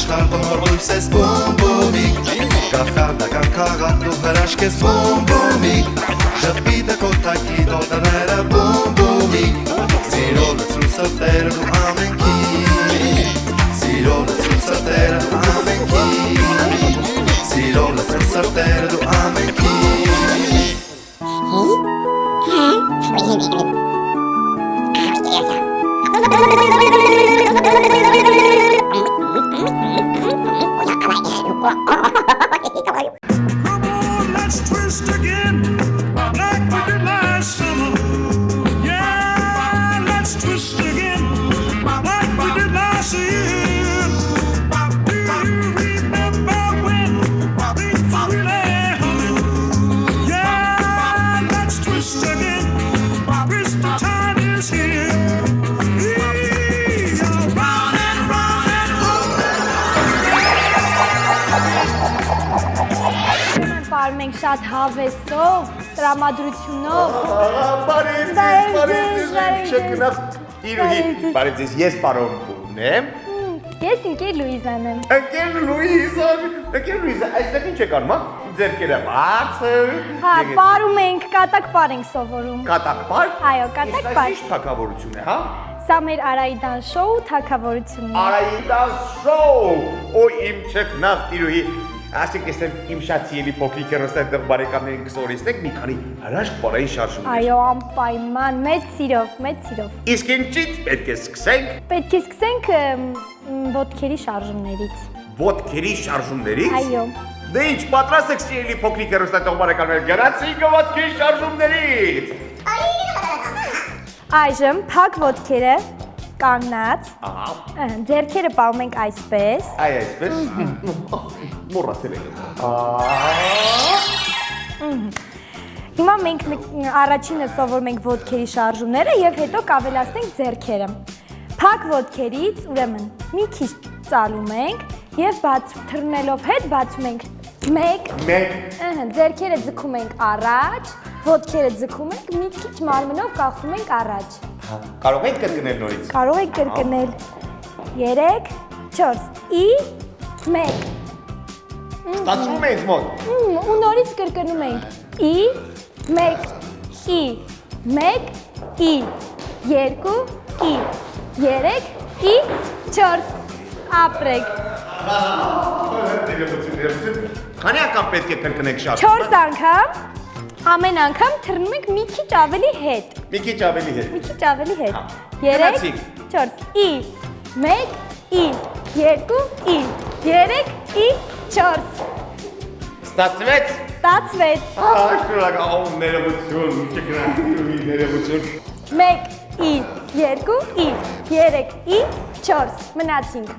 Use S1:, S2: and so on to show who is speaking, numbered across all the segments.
S1: աշխարհ լույս ես բոմբոմիկ Կախարդական քաղաք դու հրաշք ես բոմբոմիկ Ժպիտը կոտակի տոտաները բոմբոմիկ Սիրո լցրուսը տերը դու ամենքի Սիրո լցրուսը տերը դու ամենքի Սիրո լցրուսը տերը դու ամենքի
S2: Come on, let's twist again, like we did last summer. Yeah, let's twist again, like we did last year. Do you remember when we really humming? Yeah, let's twist again, twist the time is here. Round and round and
S3: Պարում ենք շատ հավեսով, տրամադրությունով
S4: Բարև ձեզ, ես պարոն Բունն եմ
S3: Ես ինքեր Լուիզան եմ
S4: Ընկեր Լուիզա, այստեղ ինչ եք անում, ձերքերը բարձր
S3: Հա, պարում ենք, կատակ պար ենք սովորում
S4: Կատակ պար?
S3: Այո, կատակ պար
S4: Այս թագավորություն է, հա?
S3: Սա մեր Արայդան շոու թագավորությունն է
S4: Արայդան շոու, օ իմ չկնաղ տիրուհի Ասենք ես իմ շատ սիրելի փոքրիկ հեռուստատեղ բարեկամներին կսորեցնենք մի քանի հրաշք բարային շարժումներ
S3: Այո, անպայման, մեծ սիրով
S4: Իսկ ինչից պետք է սկսենք?
S3: Պետք է սկսենք ոտքերի շարժումներից
S4: Ոտքերի շարժումներից?
S3: Այո
S4: Դե ինչ, պատրաստ եք սիրելի փոքրիկ հեռուստատեղ բարեկամներ գնացինք ոտքերի շարժումներից
S3: Այժմ փակ ոտքերը կանգնած ձեռքերը պահում ենք այսպես
S4: Այ այսպես Մոռացել եք
S3: Հիմա մենք առաջինը սովորում ենք ոտքերի շարժումները եւ հետո կավելացնենք ձեռքերը Փակ ոտքերից ուրեմն մի քիչ ծալում ենք եւ թռնելով հետ բացում ենք 1 ձեռքերը ձգում ենք առաջ ոտքերը ձգում ենք մի քիչ մարմնով կախվում ենք առաջ
S4: Կարող եք կրկնել նորից
S3: Կարող եք կրկնել 3 4 1
S4: Ստացվում է ինձ մոտ
S3: ու նորից կրկնում ենք 1 1 2 3 4 ապրեք
S4: Քանի անգամ պետք է կրկնեք շատ
S3: 4 անգամ Ամեն անգամ թռնում ենք մի քիչ ավելի հետ
S4: Մի քիչ ավելի հետ
S3: 3 4 1 2 3 4
S4: Ստացվեց Շնորհակալ ներողություն ներողություն
S3: 1 2 3 4 մնացինք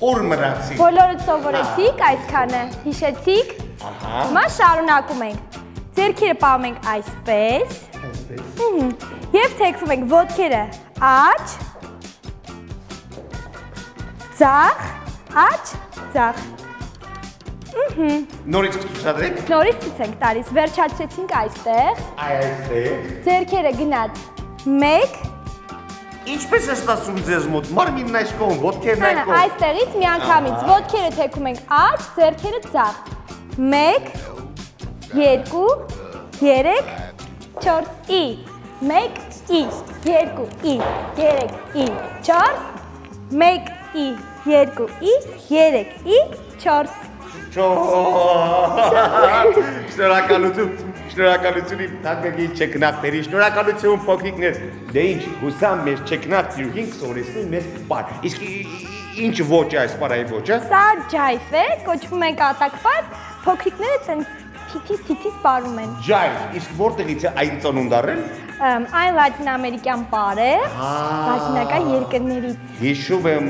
S4: Ուր մնացինք
S3: Բոլորը սովորեցիք այսքանը հիշեցիք Հիմա շարունակում ենք Ձեռքերը պահում ենք այսպես Եվ թեքվում ենք ոտքերը աջ Ձախ Աջ Ձախ
S4: Նորից ցուցադրեք
S3: Նորից ցույց ենք տալիս վերջացրեցինք այստեղ
S4: Այստեղ
S3: Ձեռքերը գնաց 1
S4: Ինչպես է ստացվում ձեզ մոտ մարմինն այս կողմ ոտքերն այս կողմ
S3: Այստեղից միանգամից ոտքերը թեքում ենք աջ ձեռքերը ձախ 1 2 3 4 1 2 3 4 1 2 3 4
S4: Շնորհակալություն իմ թանկագին չկնաղների, շնորհակալություն փոքրիկներ, դե ինչ, հուսամ մեր չկնաղ տիրուհին կսորեցնի մեզ պար, իսկ ինչ ոչ է այս պարայի ոճը?
S3: Սա ջայվ է, կոչվում է կատակ պար, փոքրիկները տենց թիթիս պարում են։
S4: Ջայվ, իսկ որտեղից է այն ծնունդ առել?
S3: Այն լատինամերիկյան պար է, լատինական երկրներից։
S4: Հիշում եմ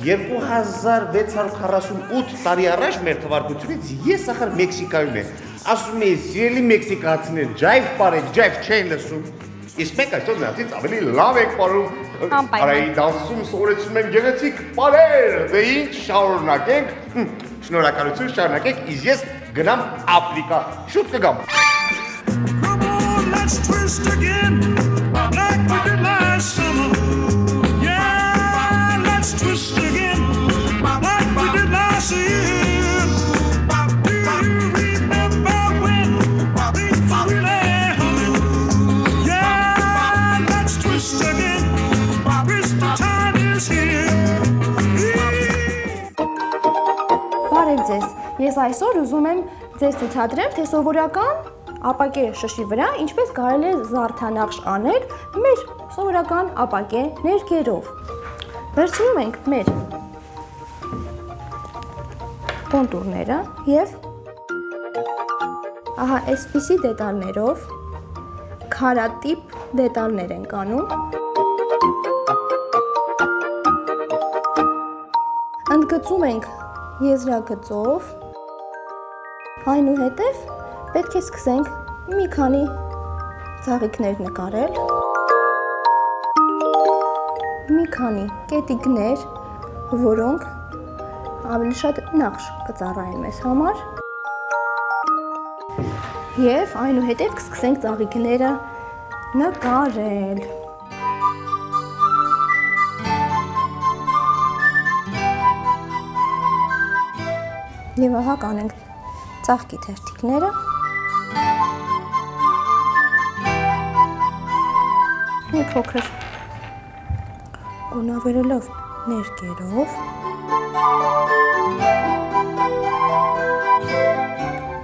S4: 2648 տարի առաջ մեր թվարկությունից ես ախր Մեքսիկայում եմ։ Ասում էի, սիրելի մեքսիկացիներ, ջայվ պարեք, ջայվ չեն լսում։ Իսկ մենք այսօր նրանցից ավելի լավ ենք պարում։ Արայի դասում սովորեցնում ենք գեղեցիկ պարեր։ Դե ինչ շարունակենք։ Շնորհակալություն, շարունակենք, իսկ ես գնամ Աֆրիկա։ Շուտ կգամ։
S2: Let's twist again, like we did last summer. Yeah, let's twist again.
S3: Բարև ձեզ։ Ես այսօր ուզում եմ ձեզ ցուցադրեմ, թե սովորական ապակե շշի վրա ինչպես կարելի է զարդանախշ անել մեր սովորական ապակե ներկերով։ Վերցնում ենք մեր կոնտուրները եւ ահա այսպիսի դետալներով քարատիպ դետալներ ենք անում։ Ընդգծում ենք եզրագծով, այնուհետև պետք է սկսենք մի քանի ծաղիկներ նկարել, մի քանի կետիկներ, որոնք ավելի շատ նախշ կծառայեն մեզ համար, և այնուհետև կսկսենք ծաղիկները նկարել։ Եվ ահա կանենք ծաղկի թերթիկները։ Մի փոքր գունավորելով ներկերով։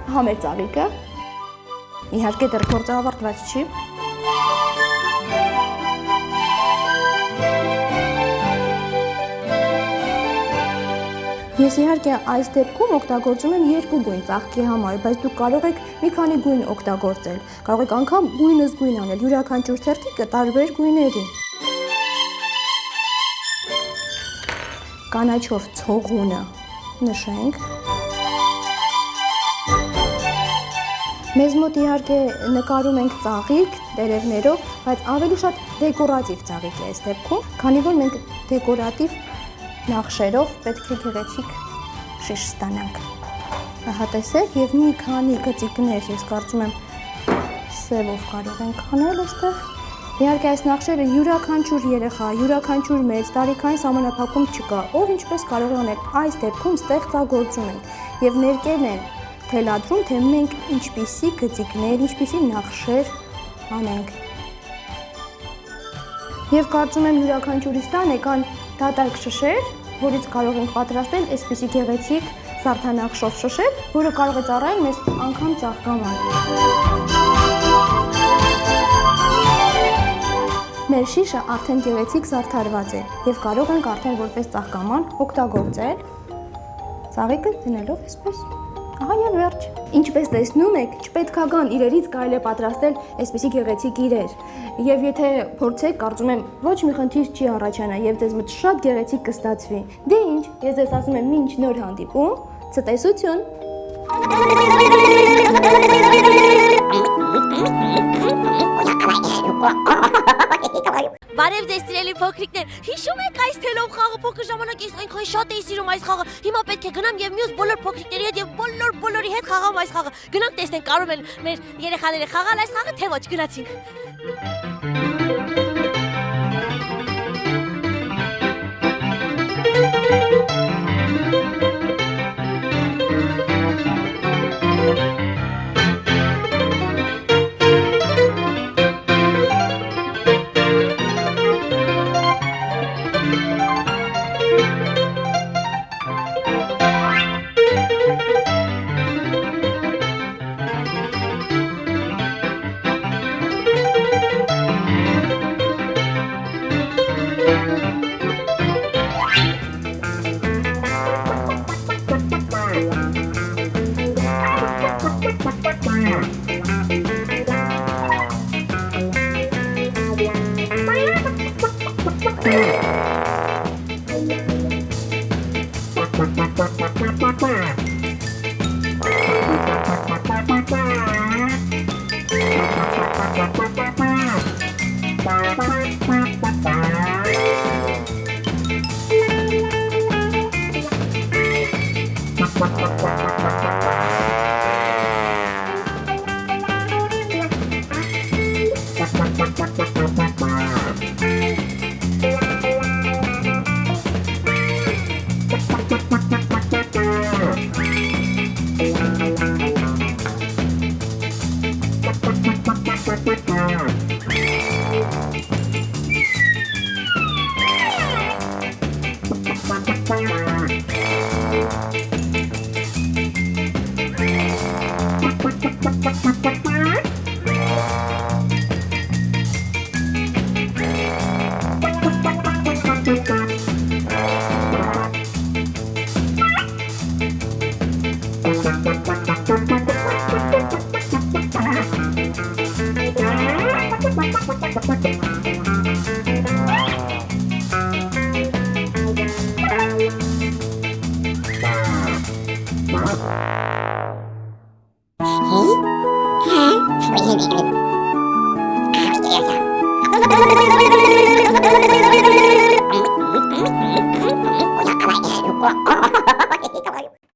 S3: Ահա մեր ծաղիկը։ Իհարկե դեռ գործը ավարտված չի։ Ես իհարկե այս դեպքում օգտագործում եմ երկու գույն ծաղկի համար, բայց դուք կարող եք մի քանի գույն օգտագործել։ Կարող եք անգամ գույնս գույն անել, յուրաքանչյուր թերթիկը տարբեր գույների։ Կանաչով ցողունը նշենք։ Մեզ մոտ իհարկե նկարում ենք ծաղիկ տերևներով, բայց ավելի շատ դեկորատիվ ծաղիկ է այս դեպքում, քանի որ մենք դեկորատիվ նախշերով պետք է գեղեցիկ շիշ ստանանք։ Ահա տեսեք, եւ մի քանի գծիկներ ես կարծում եմ սևով կարող ենք անել այստեղ։ Իհարկե այս նախշերը յուրաքանչյուր երեխա, յուրաքանչյուր մեծ տարիքային սահմանափակում չկա, ով ինչպես կարող է անել։ Այս դեպքում ստեղծագործում ենք եւ ներկերն են թելադրում, թե մենք ինչպիսի գծիկներ, ինչպիսի նախշեր անենք։ Եվ կարծում եմ յուրաքանչյուրից տան եկան դատարկ շշեր, որից կարող ենք պատրաստել այսպիսի գեղեցիկ զարդանախշով շշեր, որը կարող է ծառայել մեզ անգամ ծաղկաման։ Մեր շիշը արդեն գեղեցիկ զարդարված է եւ կարող ենք արդեն որպես ծաղկաման օգտագործել ծաղիկը դնելով այսպես։ Ահա եւ վերջ։ Ինչպես տեսնում եք, չպետքական իրերից կարելի է պատրաստել այսպիսի գեղեցիկ իրեր։ Եվ եթե փորձեք, կարծում եմ, ոչ մի խնդիր չի առաջանա եւ ձեզ մոտ շատ գեղեցիկ կստացվի։ Դե ինչ, ես ձեզ ասում եմ մինչ նոր հանդիպում, ցտեսություն։
S5: Բարև ձեզ սիրելի փոքրիկներ, հիշում եք այս թելով խաղը փոքր ժամանակ ես այնքան շատ էի սիրում այս խաղը։ Հիմա պետք է գնամ եւ մյուս բոլոր փոքրիկների հետ եւ բոլորի հետ խաղամ այս խաղը։ Գնանք տեսնենք կարող են մեր երեխաները խաղալ այս խաղը, թե ոչ, գնացինք։
S6: Hả?